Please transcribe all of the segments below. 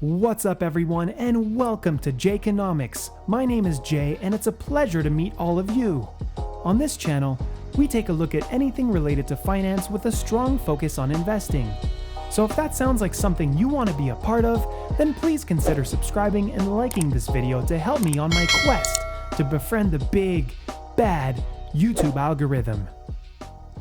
What's up everyone, and welcome to Jayconomics. My name is Jay and it's a pleasure to meet all of you. On this channel, we take a look at anything related to finance with a strong focus on investing. So if that sounds like something you want to be a part of, then please consider subscribing and liking this video to help me on my quest to befriend the big, bad YouTube algorithm.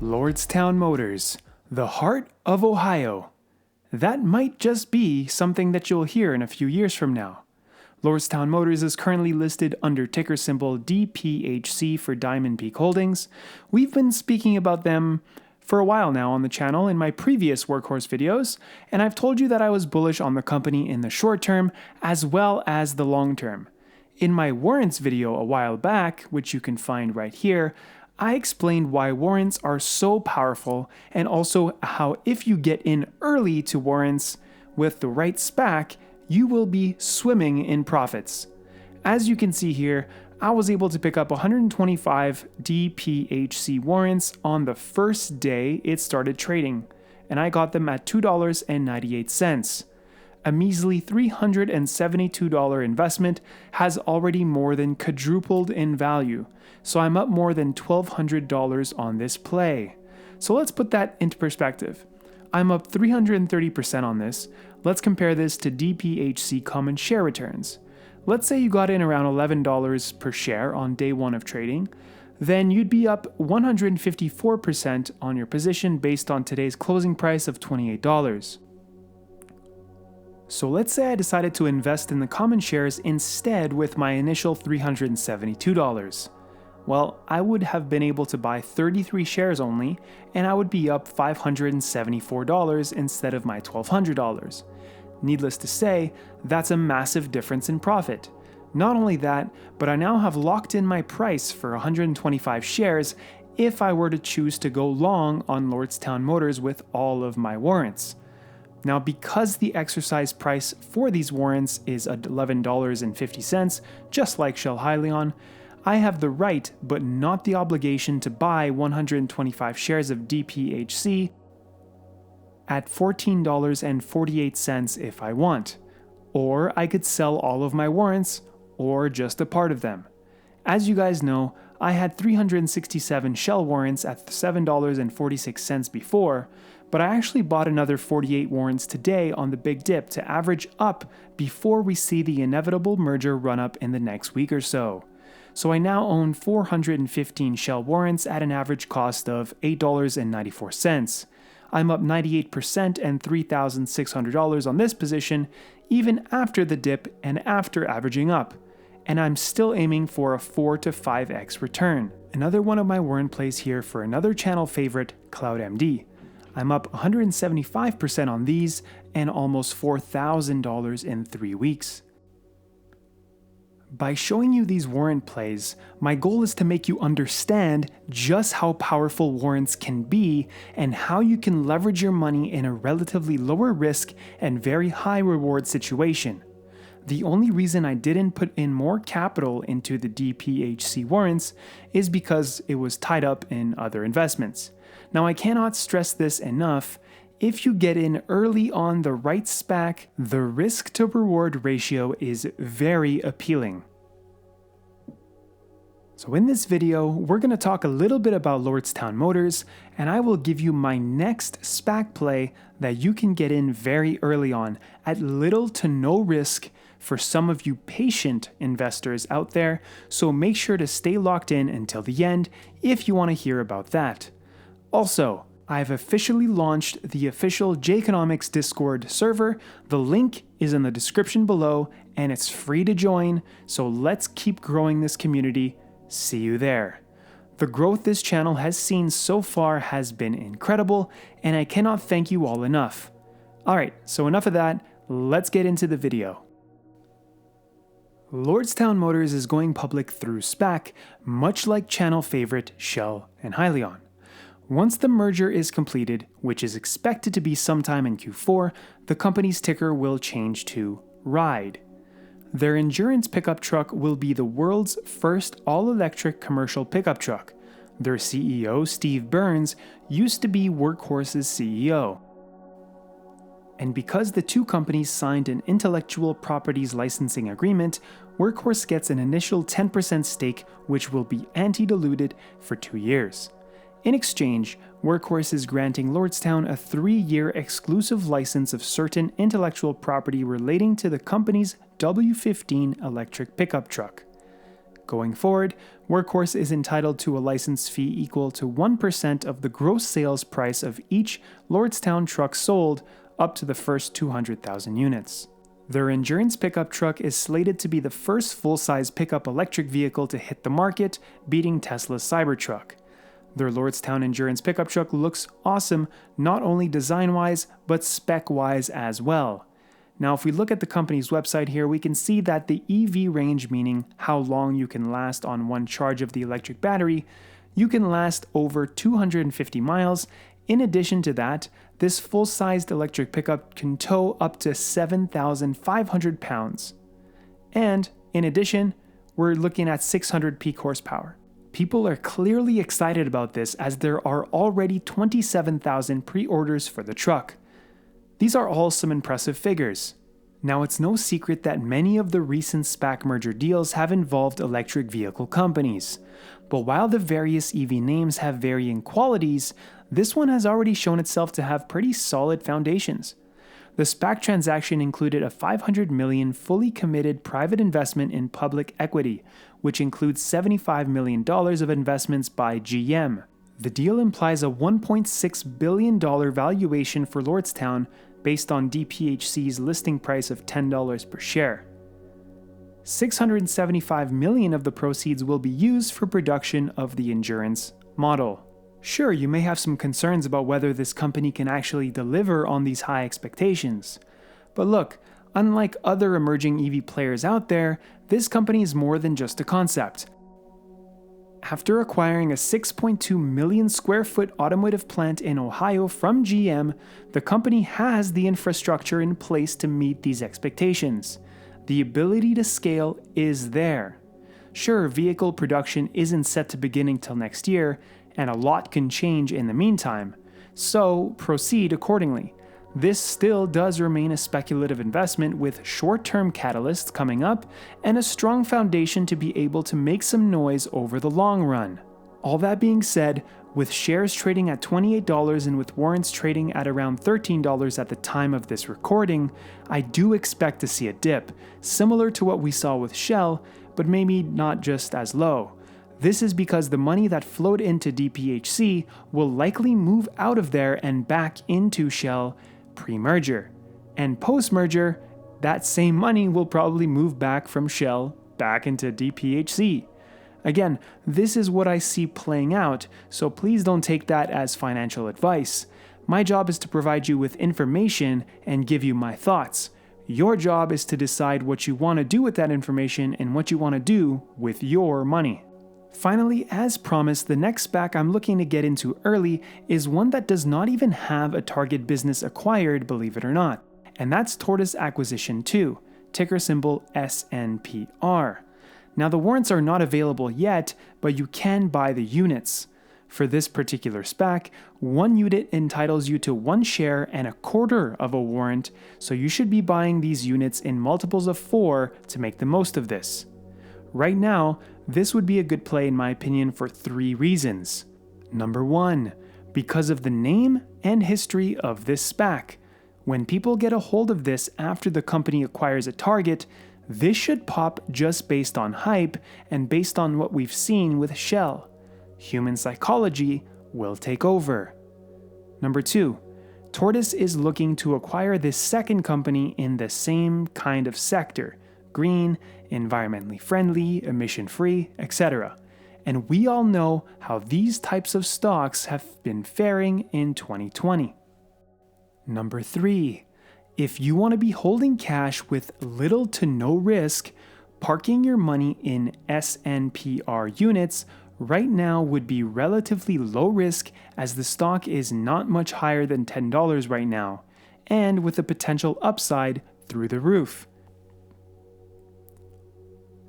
Lordstown Motors, the heart of Ohio. That might just be something that you'll hear in a few years from now. Lordstown Motors is currently listed under ticker symbol DPHC for Diamond Peak Holdings. We've been speaking about them for a while now on the channel in my previous Workhorse videos, and I've told you that I was bullish on the company in the short term as well as the long term. In my warrants video a while back, which you can find right here, I explained why warrants are so powerful and also how if you get in early to warrants with the right SPAC, you will be swimming in profits. As you can see here, I was able to pick up 125 DPHC warrants on the first day it started trading, and I got them at $2.98. A measly $372 investment has already more than quadrupled in value, so I'm up more than $1,200 on this play. So let's put that into perspective. I'm up 330% on this. Let's compare this to DPHC common share returns. Let's say you got in around $11 per share on day one of trading, then you'd be up 154% on your position based on today's closing price of $28. So let's say I decided to invest in the common shares instead with my initial $372. Well, I would have been able to buy 33 shares only, and I would be up $574 instead of my $1,200. Needless to say, that's a massive difference in profit. Not only that, but I now have locked in my price for 125 shares if I were to choose to go long on Lordstown Motors with all of my warrants. Now, because the exercise price for these warrants is $11.50, just like Shell Hyliion, I have the right but not the obligation to buy 125 shares of DPHC at $14.48 if I want, or I could sell all of my warrants or just a part of them. As you guys know, I had 367 Shell warrants at $7.46 before, but I actually bought another 48 warrants today on the big dip to average up before we see the inevitable merger run up in the next week or so. So I now own 415 Shell warrants at an average cost of $8.94. I'm up 98% and $3,600 on this position, even after the dip and after averaging up. And I'm still aiming for a 4 to 5x return. Another one of my warrant plays here for another channel favorite, CloudMD. I'm up 175% on these and almost $4,000 in 3 weeks. By showing you these warrant plays, my goal is to make you understand just how powerful warrants can be and how you can leverage your money in a relatively lower risk and very high reward situation. The only reason I didn't put in more capital into the DPHC warrants is because it was tied up in other investments. Now, I cannot stress this enough. If you get in early on the right SPAC, the risk to reward ratio is very appealing. So in this video, we're going to talk a little bit about Lordstown Motors, and I will give you my next SPAC play that you can get in very early on at little to no risk for some of you patient investors out there, so make sure to stay locked in until the end if you want to hear about that. Also, I've officially launched the official Jayconomics Discord server. The link is in the description below and it's free to join, so let's keep growing this community. See you there. The growth this channel has seen so far has been incredible, and I cannot thank you all enough. Alright, so enough of that, let's get into the video. Lordstown Motors is going public through SPAC, much like channel favorite Shell and Hyliion. Once the merger is completed, which is expected to be sometime in Q4, the company's ticker will change to RIDE. Their endurance pickup truck will be the world's first all-electric commercial pickup truck. Their CEO, Steve Burns, used to be Workhorse's CEO. And because the two companies signed an intellectual properties licensing agreement, Workhorse gets an initial 10% stake, which will be anti-diluted for 2 years. In exchange, Workhorse is granting Lordstown a 3-year exclusive license of certain intellectual property relating to the company's W15 electric pickup truck. Going forward, Workhorse is entitled to a license fee equal to 1% of the gross sales price of each Lordstown truck sold up to the first 200,000 units. Their Endurance pickup truck is slated to be the first full-size pickup electric vehicle to hit the market, beating Tesla's Cybertruck. Their Lordstown Endurance pickup truck looks awesome, not only design-wise, but spec-wise as well. Now, if we look at the company's website here, we can see that the EV range, meaning how long you can last on one charge of the electric battery, you can last over 250 miles. In addition to that, this full-sized electric pickup can tow up to 7,500 pounds. And, in addition, we're looking at 600 peak horsepower. People are clearly excited about this as there are already 27,000 pre-orders for the truck. These are all some impressive figures. Now, it's no secret that many of the recent SPAC merger deals have involved electric vehicle companies. But while the various EV names have varying qualities, this one has already shown itself to have pretty solid foundations. The SPAC transaction included a $500 million fully committed private investment in public equity, which includes $75 million of investments by GM. The deal implies a $1.6 billion valuation for Lordstown based on DPHC's listing price of $10 per share. $675 million of the proceeds will be used for production of the Endurance model. Sure, you may have some concerns about whether this company can actually deliver on these high expectations. But look, unlike other emerging EV players out there, this company is more than just a concept. After acquiring a 6.2 million square foot automotive plant in Ohio from GM, the company has the infrastructure in place to meet these expectations. The ability to scale is there. Sure, vehicle production isn't set to begin until next year, and a lot can change in the meantime, so proceed accordingly. This still does remain a speculative investment with short-term catalysts coming up and a strong foundation to be able to make some noise over the long run. All that being said, with shares trading at $28 and with warrants trading at around $13 at the time of this recording, I do expect to see a dip, similar to what we saw with Shell, but maybe not just as low. This is because the money that flowed into DPHC will likely move out of there and back into Shell pre-merger. And post-merger, that same money will probably move back from Shell back into DPHC. Again, this is what I see playing out, so please don't take that as financial advice. My job is to provide you with information and give you my thoughts. Your job is to decide what you want to do with that information and what you want to do with your money. Finally, as promised, the next SPAC I'm looking to get into early is one that does not even have a target business acquired, believe it or not. And that's Tortoise Acquisition 2, ticker symbol SNPR. Now, the warrants are not available yet, but you can buy the units. For this particular SPAC, one unit entitles you to 1 share and a quarter of a warrant, so you should be buying these units in multiples of 4 to make the most of this. Right now, this would be a good play in my opinion for 3 reasons. Number 1, because of the name and history of this SPAC. When people get a hold of this after the company acquires a target, this should pop just based on hype and based on what we've seen with Shell. Human psychology will take over. Number 2, Tortoise is looking to acquire this second company in the same kind of sector, green, environmentally friendly, emission-free, etc. And we all know how these types of stocks have been faring in 2020. Number 3, if you want to be holding cash with little to no risk, parking your money in SNPR units right now would be relatively low risk as the stock is not much higher than $10 right now, and with a potential upside through the roof.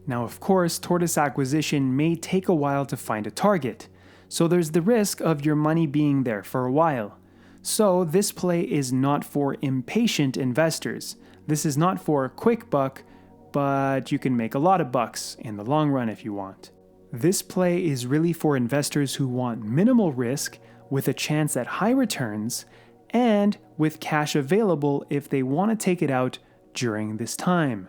Now, of course, Tortoise Acquisition may take a while to find a target, so there's the risk of your money being there for a while. So this play is not for impatient investors. This is not for a quick buck, but you can make a lot of bucks in the long run if you want. This play is really for investors who want minimal risk with a chance at high returns and with cash available if they want to take it out during this time.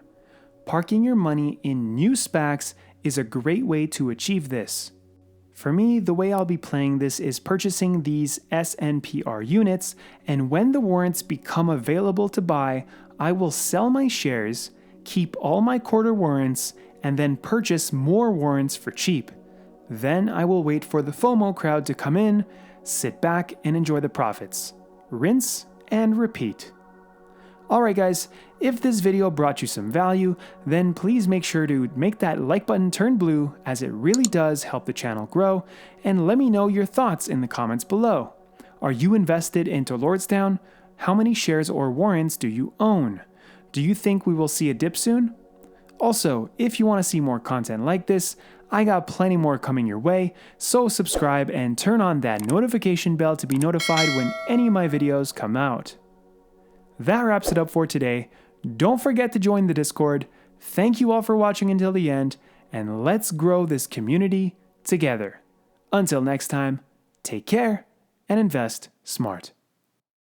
Parking your money in new SPACs is a great way to achieve this. For me, the way I'll be playing this is purchasing these SNPR units, and when the warrants become available to buy, I will sell my shares, keep all my quarter warrants, and then purchase more warrants for cheap. Then I will wait for the FOMO crowd to come in, sit back, and enjoy the profits. Rinse and repeat. Alright guys, if this video brought you some value, then please make sure to make that like button turn blue, as it really does help the channel grow, and let me know your thoughts in the comments below. Are you invested into Lordstown? How many shares or warrants do you own? Do you think we will see a dip soon? Also, if you want to see more content like this, I got plenty more coming your way, so subscribe and turn on that notification bell to be notified when any of my videos come out. That wraps it up for today. Don't forget to join the Discord. Thank you all for watching until the end, and let's grow this community together. Until next time, take care and invest smart.